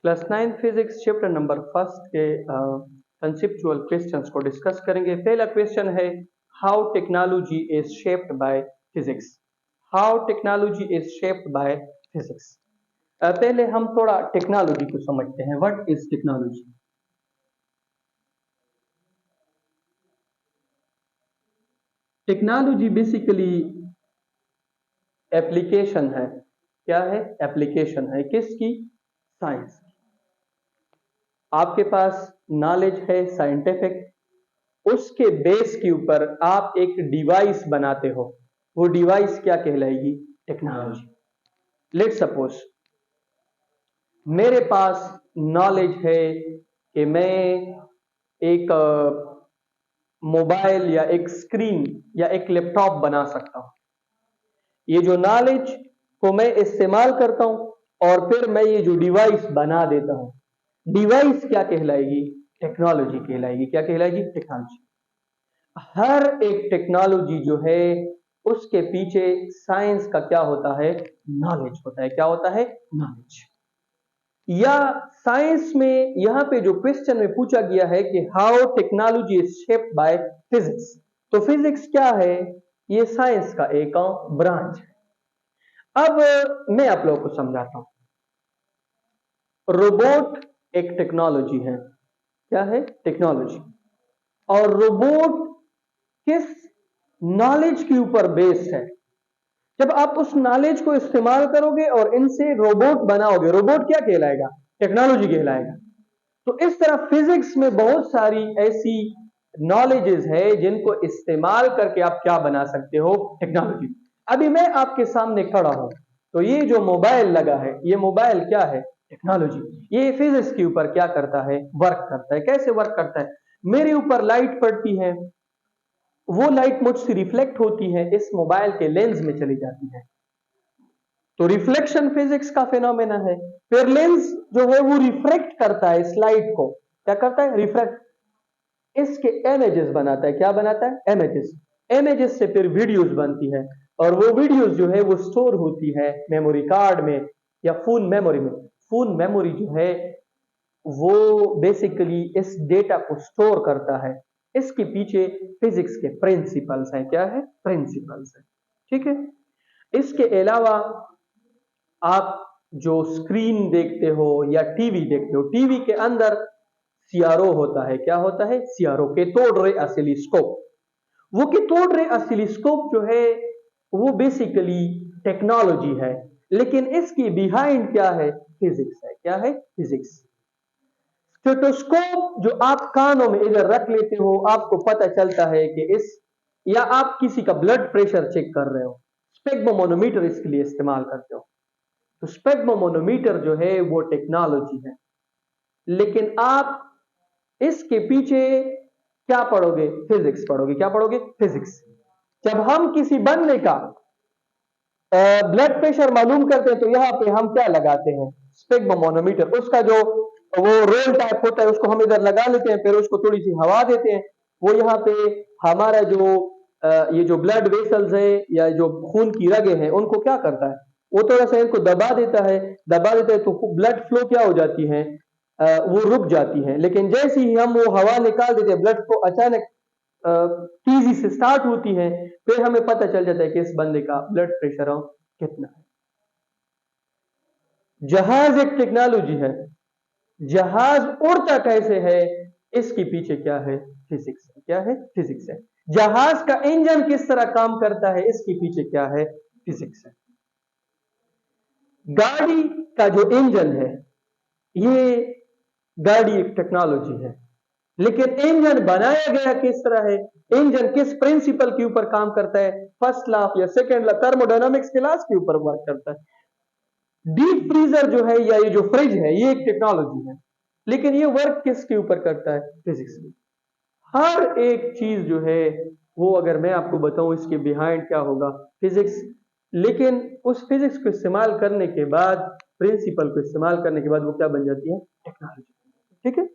Class 9 physics chapter number first के conceptual questions को discuss करेंगे। पहला क्वेश्चन है how technology is shaped by physics. How technology is shaped by physics. पहले हम थोड़ा टेक्नोलॉजी को समझते हैं। What is technology? Technology basically application है। क्या है? एप्लीकेशन है। किसकी? साइंस। आपके पास नॉलेज है साइंटिफिक, उसके बेस के ऊपर आप एक डिवाइस बनाते हो। वो डिवाइस क्या कहलाएगी? टेक्नोलॉजी। लेट्स सपोज मेरे पास नॉलेज है कि मैं एक मोबाइल या एक स्क्रीन या एक लैपटॉप बना सकता हूं। ये जो नॉलेज को मैं इस्तेमाल करता हूं और फिर मैं ये जो डिवाइस बना देता हूं, डिवाइस क्या कहलाएगी? टेक्नोलॉजी कहलाएगी। क्या कहलाएगी? टेक्नोलॉजी। हर एक टेक्नोलॉजी जो है उसके पीछे साइंस का क्या होता है? नॉलेज होता है। क्या होता है? नॉलेज। या साइंस में यहां पे जो क्वेश्चन में पूछा गया है कि how technology is shaped by physics, तो फिजिक्स क्या है? ये साइंस का एक ब्रांच है। अब मैं आप लोगों को समझाता हूं। रोबोट एक टेक्नोलॉजी है। क्या है? टेक्नोलॉजी। और रोबोट किस नॉलेज के ऊपर बेस्ड है? जब आप उस नॉलेज को इस्तेमाल करोगे और इनसे रोबोट बनाओगे, रोबोट क्या कहलाएगा? टेक्नोलॉजी कहलाएगा। तो इस तरह फिजिक्स में बहुत सारी ऐसी नॉलेजेस है जिनको इस्तेमाल करके आप क्या बना सकते हो? टेक्नोलॉजी। अभी मैं आपके सामने खड़ा हूं, तो ये जो मोबाइल लगा है, ये मोबाइल क्या है? टेक्नोलॉजी। ये फिजिक्स के ऊपर क्या करता है? वर्क करता है। कैसे वर्क करता है? मेरे ऊपर लाइट पड़ती है, वो लाइट मुझसे रिफ्लेक्ट होती है, इस मोबाइल के लेंस में चली जाती है। तो रिफ्लेक्शन फिजिक्स का फिनोमेना है। फिर लेंस जो है वो रिफ्रेक्ट करता है इस लाइट को। क्या करता है? रिफ्रेक्ट। इसके इमेजेस बनाता है। क्या बनाता है? इमेजेस। इमेजेस से फिर वीडियोस बनती है और वो वीडियोस जो है वो स्टोर होती है मेमोरी कार्ड में या फोन मेमोरी में। फोन मेमोरी जो है वो बेसिकली इस डेटा को स्टोर करता है। इसके पीछे फिजिक्स के प्रिंसिपल्स हैं। क्या है? प्रिंसिपल्स है। ठीक है। इसके अलावा आप जो स्क्रीन देखते हो या टीवी देखते हो, टीवी के अंदर सीआरओ होता है। क्या होता है? CRO, cathode ray oscilloscope. वो कैथोड रे ऑसिलोस्कोप जो है वो बेसिकली टेक्नोलॉजी है, लेकिन इसकी बिहाइंड क्या है? फिजिक्स है। क्या है? फिजिक्स। स्टेथोस्कोप जो आप कानों में इधर रख लेते हो, आपको पता चलता है कि इस, या आप किसी का ब्लड प्रेशर चेक कर रहे हो, स्पेग्मोमोनोमीटर इसके लिए इस्तेमाल करते हो। तो स्पेग्मोमोनोमीटर जो है वो टेक्नोलॉजी है, लेकिन आप इसके पीछे क्या पढ़ोगे? फिजिक्स पढ़ोगे। क्या पढ़ोगे? फिजिक्स। जब हम किसी बंदे का ब्लड प्रेशर मालूम करते हैं तो यहां पे हम क्या लगाते हैं? स्पेग्मोमोनोमीटर। उसका जो वो रोल टाइप होता है उसको हम इधर लगा लेते हैं, फिर उसको थोड़ी सी हवा देते हैं। वो यहाँ पे हमारा जो ये जो ब्लड वेसल्स है या जो खून की रगें हैं उनको क्या करता है? वो थोड़ा सा इनको दबा देता है। दबा देता है तो ब्लड फ्लो क्या हो जाती है? वो रुक जाती है। लेकिन जैसे ही हम वो हवा निकाल देते हैं, ब्लड फ्लो अचानक तेजी से स्टार्ट होती है। फिर हमें पता चल जाता है कि इस बंदे का ब्लड प्रेशर कितना है। जहाज एक टेक्नोलॉजी है। जहाज उड़ता कैसे है? इसके पीछे क्या है? फिजिक्स है। क्या है? फिजिक्स है। जहाज का इंजन किस तरह काम करता है? इसके पीछे क्या है? फिजिक्स है। गाड़ी का जो इंजन है, ये गाड़ी एक टेक्नोलॉजी है, लेकिन इंजन बनाया गया किस तरह है? इंजन किस प्रिंसिपल के ऊपर काम करता है? फर्स्ट लॉ या सेकंड लॉ, थर्मोडायनामिक्स के लॉ के ऊपर वर्क करता है। डीप फ्रीजर जो है या ये जो फ्रिज है, ये एक टेक्नोलॉजी है, लेकिन ये वर्क किसके ऊपर करता है? फिजिक्स में। हर एक चीज जो है वो, अगर मैं आपको बताऊं इसके बिहाइंड क्या होगा? फिजिक्स। लेकिन उस फिजिक्स को इस्तेमाल करने के बाद, प्रिंसिपल को इस्तेमाल करने के बाद वो क्या बन जाती है? टेक्नोलॉजी। ठीक है।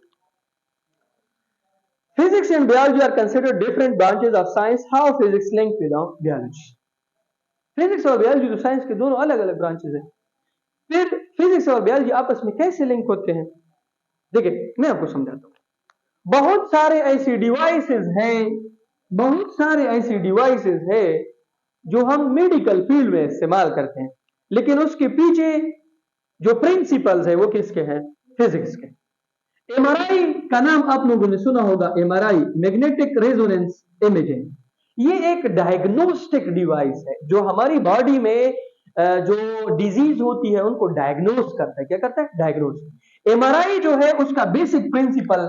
Physics and biology are considered different branches of science. How physics linked with biology? Physics और बायोलॉजी तो साइंस के दोनों अलग अलग ब्रांचेस हैं। फिर फिजिक्स और बायोलॉजी आपस में कैसे लिंक होते हैं? देखिए मैं आपको समझाता हूं। बहुत सारे ऐसे डिवाइसेस हैं, बहुत सारे ऐसे डिवाइसेस हैं जो हम मेडिकल फील्ड में इस्तेमाल करते हैं, लेकिन उसके पीछे जो प्रिंसिपल्स है वो किसके हैं? फिजिक्स के। एमआरआई का नाम आप लोगों ने सुना होगा, एमआरआई मैग्नेटिक रेजोनेंस इमेजिंग। ये एक डायग्नोस्टिक डिवाइस है जो हमारी बॉडी में जो डिजीज होती है उनको डायग्नोस करता है। क्या करता है? डायग्नोस। एमआरआई जो है उसका basic principle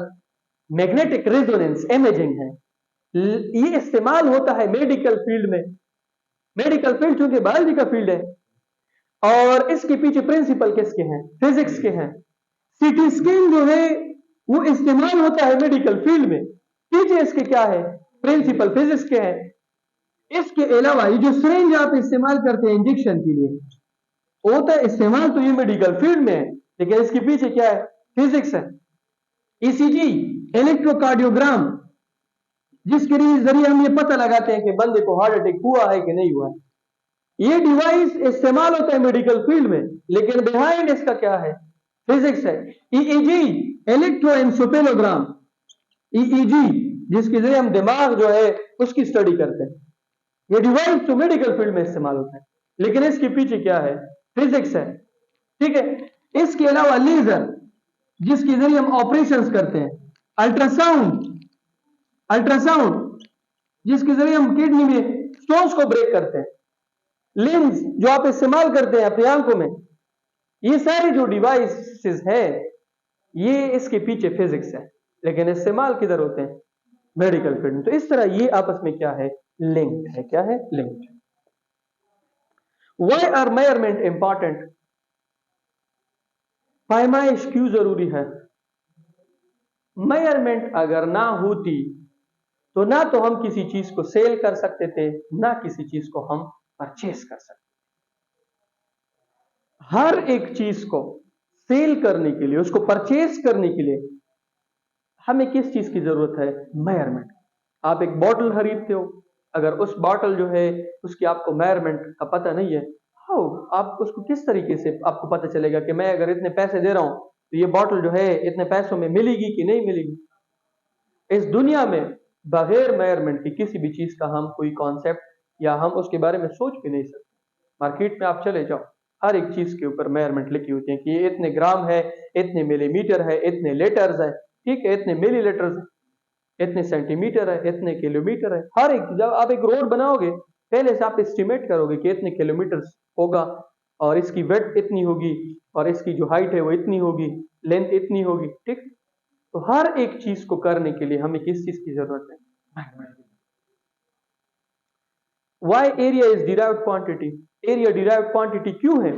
magnetic resonance imaging है। ये इस्तेमाल होता है मेडिकल फील्ड में। मेडिकल फील्ड चूंकि बायोलॉजी का फील्ड है और इसके पीछे प्रिंसिपल किसके हैं? फिजिक्स के हैं। सीटी स्कैन जो है वो इस्तेमाल होता है मेडिकल फील्ड में, पीछे इसके क्या है? प्रिंसिपल फिजिक्स के हैं। इसके अलावा ये जो सिरिंज आप इस्तेमाल करते हैं इंजेक्शन के लिए, होता है इस्तेमाल तो ये मेडिकल फील्ड में है, लेकिन इसके पीछे क्या है? फिजिक्स है। ईसीजी इलेक्ट्रोकार्डियोग्राम, जिसके जरिए हम ये पता लगाते हैं कि बंदे को हार्ट अटैक हुआ है कि नहीं हुआ है, ये डिवाइस इस्तेमाल होता है मेडिकल फील्ड में, लेकिन बिहाइंड इसका क्या है? फिजिक्स है। ईईजी इलेक्ट्रोएन्सेफेलोग्राम, ईईजी जिसके जरिए हम दिमाग जो है उसकी स्टडी करते हैं, ये डिवाइस तो मेडिकल फील्ड में इस्तेमाल होता है, लेकिन इसके पीछे क्या है? फिजिक्स है। ठीक है। इसके अलावा लेजर, जिसके जरिए हम ऑपरेशंस करते हैं। अल्ट्रासाउंड, अल्ट्रासाउंड जिसके जरिए हम किडनी में स्टोन्स को ब्रेक करते हैं। लेंस जो आप इस्तेमाल करते हैं अपनी आंखों में, ये सारे जो डिवाइसेस है ये इसके पीछे फिजिक्स है, लेकिन इस्तेमाल किधर होते हैं? मेडिकल फील्ड में। तो इस तरह ये आपस में क्या है? लिंक्ड है। क्या है? Linked. Why are measurement important? पैमाइश क्यों जरूरी है? मेजरमेंट अगर ना होती तो ना तो हम किसी चीज को सेल कर सकते थे, ना किसी चीज को हम परचेस कर सकते। हर एक चीज को सेल करने के लिए, उसको परचेस करने के लिए हमें किस चीज की जरूरत है? मेजरमेंट। आप एक बॉटल खरीदते हो, अगर उस बॉटल जो है उसकी आपको मेजरमेंट का पता नहीं है, हाउ आप उसको किस तरीके से आपको पता चलेगा कि मैं अगर इतने पैसे दे रहा हूं तो ये बॉटल जो है इतने पैसों में मिलेगी कि नहीं मिलेगी? इस दुनिया में बगैर मेजरमेंट की किसी भी चीज का हम कोई कॉन्सेप्ट या हम उसके बारे में सोच भी नहीं सकते। मार्केट में आप चले जाओ, हर एक चीज के ऊपर मेजरमेंट लिखी होती है कि ये इतने ग्राम है, इतने मिलीमीटर है, इतने लीटर्स है, ठीक है, इतने मिलीलीटर्स है, इतने सेंटीमीटर है, इतने किलोमीटर है। हर एक, जब आप एक रोड बनाओगे पहले से आप एस्टिमेट करोगे कि इतने किलोमीटर होगा और इसकी विड्थ इतनी होगी और इसकी जो हाइट है वो इतनी होगी, लेंथ इतनी होगी। ठीक, तो हर एक चीज को करने के लिए हमें किस चीज की जरूरत है? Why area is derived quantity? Area derived quantity क्यों है?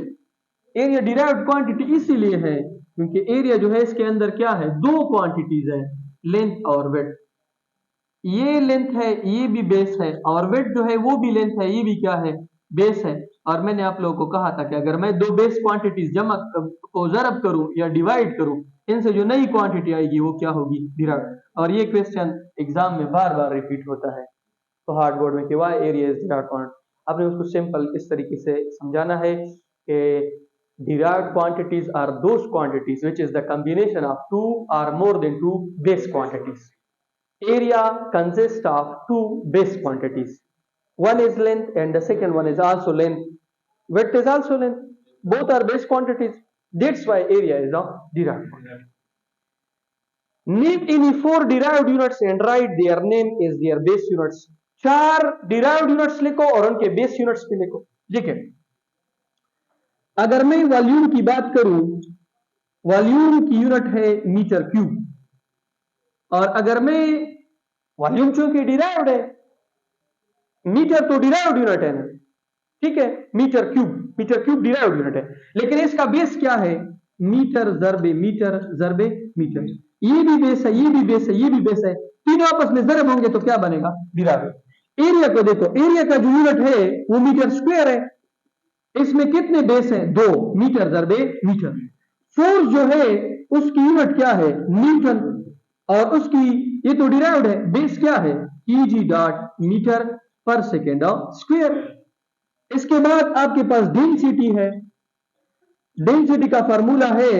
एरिया डिराइव्ड क्वांटिटी इसीलिए है क्योंकि एरिया जो है इसके अंदर क्या है? दो क्वांटिटीज है, लेंथ और विड्थ। ये लेंथ है, ये भी बेस है, और विड्थ जो है वो भी लेंथ है, ये भी क्या है? बेस है। और मैंने आप लोगों को कहा था कि अगर मैं दो बेस क्वांटिटीज जमा को जरब करूं या डिवाइड करूं, इनसे जो नई क्वांटिटी आएगी वो क्या होगी? डिराइव्ड। और ये क्वेश्चन एग्जाम में बार बार रिपीट होता है तो हार्ड बोर्ड में कि why area is derived quantity. आपने उसको सिंपल इस तरीके से समझाना है कि derived quantities are those quantities which is the combination of two or more than two base quantities. Area consists of two base quantities. One is length and the second one is also length. Width is also length. Both are base quantities. That's why area is a derived quantity. Name any four derived units and write their name is their base units. चार derived units लिखो और उनके base units भी लिखो। ठीक है। अगर मैं वॉल्यूम की बात करूं, वॉल्यूम की यूनिट है मीटर क्यूब, और अगर मैं वॉल्यूम चूंकि डिराइव्ड है, मीटर तो डिराइव्ड यूनिट है ना, ठीक है, मीटर क्यूब डिराइव्ड यूनिट है, लेकिन इसका बेस क्या है? मीटर जरबे मीटर जरबे मीटर। ये भी बेस है, ये भी बेस है, ये भी बेस है, तीनों आपस में जरब होंगे तो क्या बनेगा? डिराइव्ड। एरिया को देखो, एरिया का जो यूनिट है वो मीटर स्क्वायर है, इसमें कितने बेस हैं? दो, मीटर जरबे मीटर। फोर्स जो है उसकी यूनिट क्या है? न्यूटन, और उसकी ये तो डिराइव्ड है, बेस क्या है? ईजी डॉट मीटर पर सेकेंड स्क्वायर। इसके बाद आपके पास डेंसिटी है, डेंसिटी का फार्मूला है,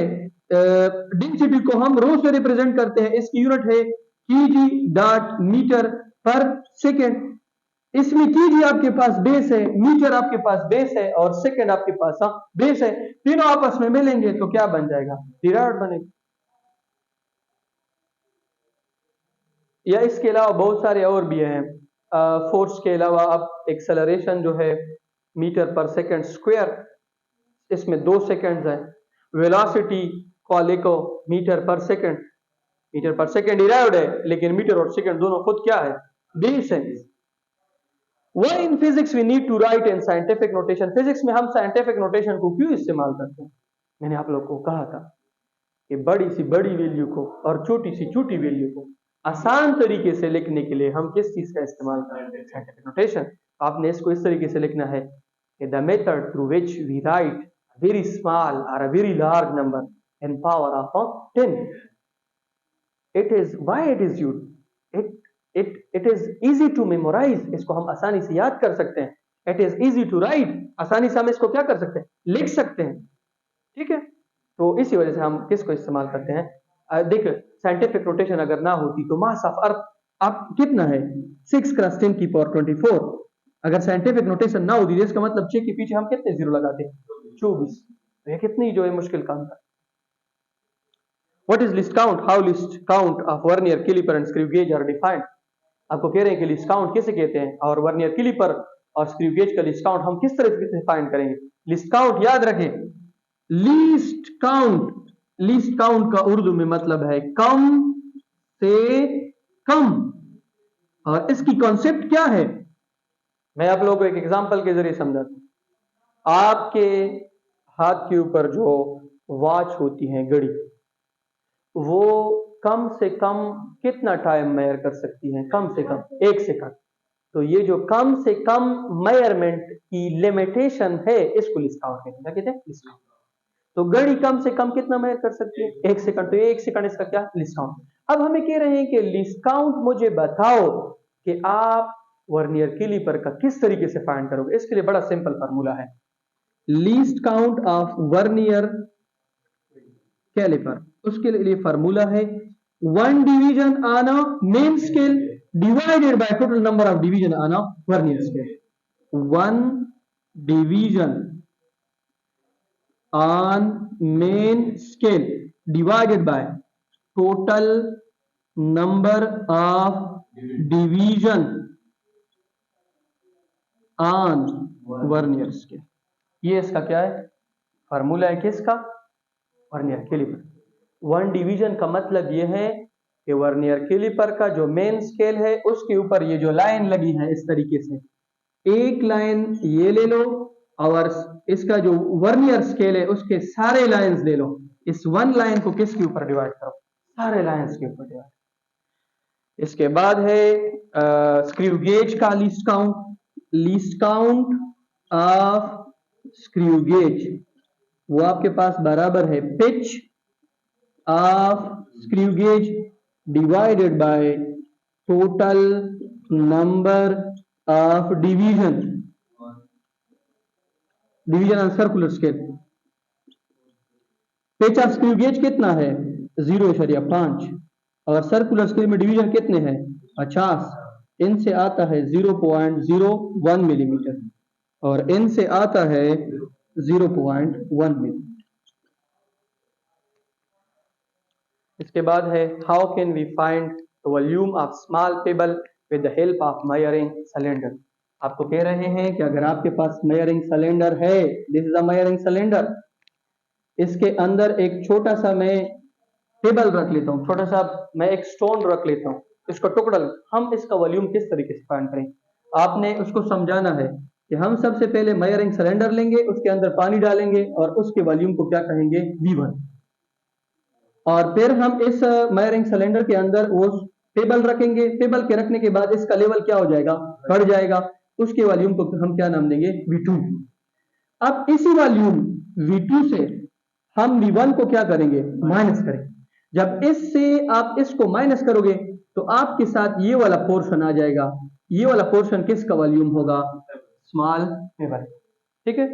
डेंसिटी को हम रो से रिप्रेजेंट करते हैं, इसकी यूनिट है केजी डॉट मीटर पर सेकेंड। इसमें केजी आपके पास बेस है, मीटर आपके पास बेस है और सेकेंड आपके पास बेस है, तीनों आपस में मिलेंगे तो क्या बन जाएगा, डिराइड बनेगा। या इसके अलावा बहुत सारे और भी हैं, फोर्स के अलावा आप एक्सेलरेशन जो है मीटर पर सेकेंड स्क्वायर, इसमें 2 सेकेंड्स है। वेलोसिटी को लिखो मीटर पर सेकेंड, मीटर पर सेकेंड डिराइव्ड है लेकिन मीटर और सेकेंड दोनों खुद क्या है, बेस है। Why in physics we need to write in scientific notation? Physics में हम साइंटिफिक नोटेशन को क्यों इस्तेमाल करते हैं? मैंने आप लोगों को कहा था कि बड़ी सी बड़ी वैल्यू को और छोटी सी छोटी वैल्यू को आसान तरीके से लिखने के लिए हम किस चीज का इस्तेमाल करते हैं, साइंटिफिक नोटेशन। आपने इसको इस तरीके से लिखना है कि the method through which we write very small और a very large number in power of 10, it is why it is used, it is easy to memorise, इसको हम आसानी से याद कर सकते हैं। It is easy to write, आसानी से हम इसको क्या कर सकते हैं, लिख सकते हैं। ठीक है, तो इसी वजह से हम किसको इस्तेमाल करते हैं। देखिए साइंटिफिक नोटेशन अगर ना होती तो मास ऑफ अर्थ अब कितना है, 6 × 10 की पावर 24। अगर साइंटिफिक नोटेशन ना होती, इसका मतलब 6 के पीछे हम कितने जीरो लगाते हैं, 24। तो ये कितनी जो है मुश्किल काम था। What is list count? How list count of vernier caliper and screw gauge are defined? आपको कह रहे हैं कि लिस्ट काउंट किसे कहते हैं और वर्नियर कैलिपर और स्क्रू गेज का लिस्ट काउंट हम किस तरह से डिफाइन करेंगे। लिस्ट काउंट याद रखें, लीस्ट काउंट का उर्दू में मतलब है कम से कम, और इसकी कॉन्सेप्ट क्या है मैं आप लोगों को एक एग्जांपल के जरिए समझाता हूं। आपके हाथ के ऊपर जो वॉच होती है, घड़ी, वो कम से कम कितना टाइम मेजर कर सकती है, कम से कम 1 सेकंड। तो ये जो कम से कम मेजरमेंट की लिमिटेशन है इसको लिस्ट काउंट कहते हैं, लिस्ट काउंट। तो घड़ी कम से कम कितना मेजर कर सकती है, 1 सेकंड। तो ये 1 सेकंड इसका क्या, लिस्ट काउंट। अब हमें कह रहे हैं कि लिस्ट काउंट मुझे बताओ कि आप वर्नियर कैलिपर का किस तरीके से फाइंड करोगे। इसके लिए बड़ा सिंपल फार्मूला है, least count of vernier calliper. उसके लिए फार्मूला है 1 division on a main scale divided by total number of division on a vernier scale. 1 division on main scale divided by total number of division on vernier scale. ये इसका क्या है, formula है किसका, vernier caliper. 1 division का मतलब यह है कि वर्नियर कैलिपर का जो मेन स्केल है उसके ऊपर ये जो लाइन लगी है इस तरीके से, एक लाइन ये ले लो और इसका जो वर्नियर स्केल है उसके सारे लाइंस ले लो। इस 1 लाइन को किसके ऊपर डिवाइड करो, सारे लाइंस के ऊपर डिवाइड। इसके बाद है स्क्रू गेज का list count of screw gauge. वो आपके पास बराबर है pitch of screw gauge divided by total number of division on circular scale. Pitch of screw gauge कितना है, 0.5, और सर्कुलर स्केल में डिवीजन कितने हैं, 50। इनसे आता है 0.01 मिलीमीटर और इनसे आता है 0.1 मिलीमीटर। इसके बाद है how can we find the volume of small pebble with the help of measuring cylinder. आपको कह रहे हैं कि अगर आपके पास मेजरिंग सिलेंडर है, this is a measuring cylinder, इसके अंदर एक छोटा सा मैं टेबल रख लेता हूं, छोटा सा मैं एक स्टोन रख लेता हूं, इसको टुकड़ा, हम इसका वॉल्यूम किस तरीके से फाइंड करें। आपने उसको समझाना है कि हम सबसे पहले मेजरिंग सिलेंडर लेंगे, उसके अंदर पानी डालेंगे और उसके वॉल्यूम को क्या कहेंगे, V1, और फिर हम इस मेजरिंग सिलेंडर के अंदर वो टेबल रखेंगे। टेबल के रखने के बाद इसका लेवल क्या हो जाएगा, बढ़ जाएगा, उसके वॉल्यूम को हम क्या नाम देंगे, V2। अब इसी वॉल्यूम V2 से हम V1 को क्या करेंगे, माइनस करेंगे। जब इससे आप इसको माइनस करोगे तो आपके साथ ये वाला पोर्शन आ जाएगा, ये वाला पोर्शन किसका वॉल्यूम होगा, स्मॉल पेबल। ठीक है,